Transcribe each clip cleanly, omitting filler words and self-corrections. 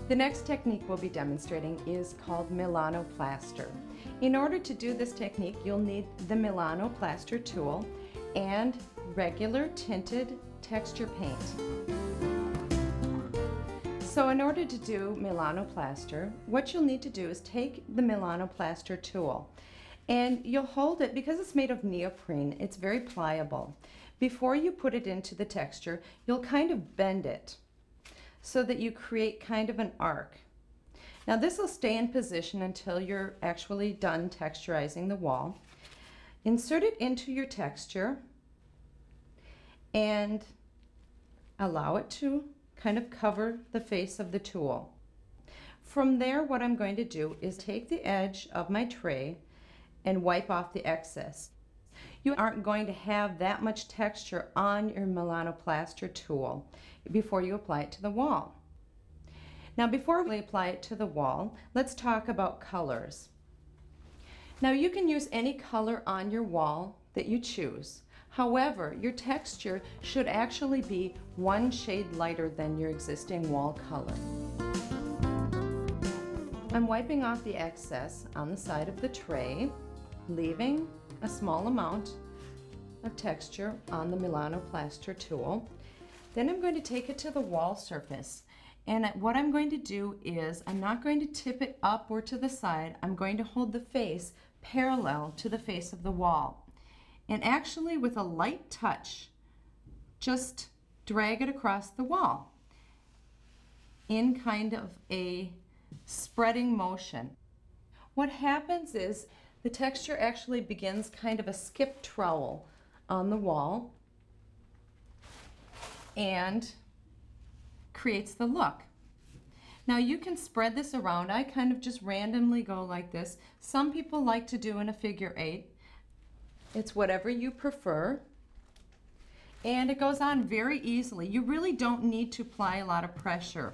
The next technique we'll be demonstrating is called Milano Plaster. In order to do this technique, you'll need the Milano Plaster tool and regular tinted texture paint. So in order to do Milano Plaster, what you'll need to do is take the Milano Plaster tool and you'll hold it, because it's made of neoprene, it's very pliable. Before you put it into the texture, you'll kind of bend it so that you create kind of an arc. Now this will stay in position until you're actually done texturizing the wall. Insert it into your texture and allow it to kind of cover the face of the tool. From there, what I'm going to do is take the edge of my tray and wipe off the excess. You aren't going to have that much texture on your Milano Plaster tool before you apply it to the wall. Now before we apply it to the wall, let's talk about colors. Now you can use any color on your wall that you choose. However, your texture should actually be one shade lighter than your existing wall color. I'm wiping off the excess on the side of the tray, leaving a small amount of texture on the Milano Plaster tool. Then I'm going to take it to the wall surface. And what I'm going to do is, I'm not going to tip it up or to the side. I'm going to hold the face parallel to the face of the wall. And actually, with a light touch, just drag it across the wall in kind of a spreading motion. What happens is the texture actually begins kind of a skip trowel on the wall and creates the look. Now you can spread this around. I kind of just randomly go like this. Some people like to do in a figure 8. It's whatever you prefer. And it goes on very easily. You really don't need to apply a lot of pressure.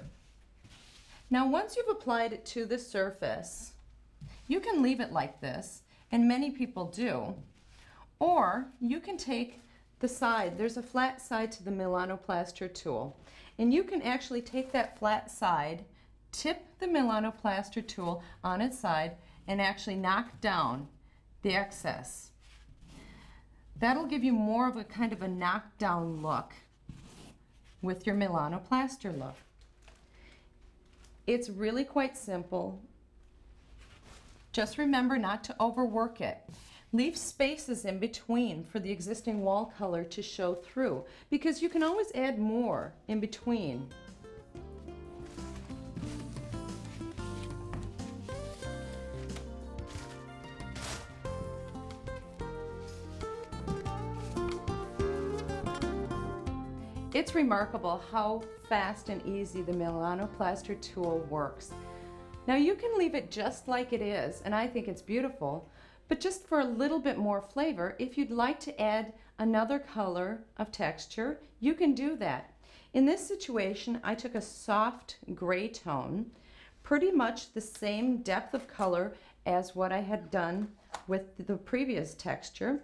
Now once you've applied it to the surface, you can leave it like this, and many people do. Or you can take the side. There's a flat side to the Milano Plaster tool. And you can actually take that flat side, tip the Milano Plaster tool on its side, and actually knock down the excess. That'll give you more of a kind of a knockdown look with your Milano Plaster look. It's really quite simple. Just remember not to overwork it. Leave spaces in between for the existing wall color to show through, because you can always add more in between. It's remarkable how fast and easy the Milano Plaster tool works. Now you can leave it just like it is, and I think it's beautiful, but just for a little bit more flavor, if you'd like to add another color of texture, you can do that. In this situation, I took a soft gray tone, pretty much the same depth of color as what I had done with the previous texture,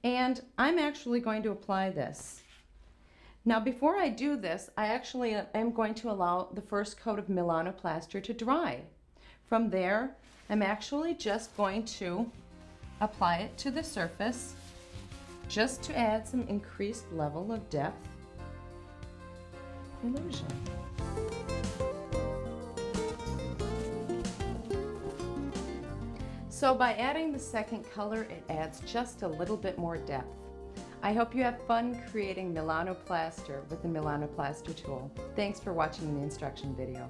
and I'm actually going to apply this. Now before I do this, I actually am going to allow the first coat of Milano Plaster to dry. From there, I'm actually just going to apply it to the surface just to add some increased level of depth illusion. So by adding the second color, it adds just a little bit more depth. I hope you have fun creating Milano Plaster with the Milano Plaster tool. Thanks for watching the instruction video.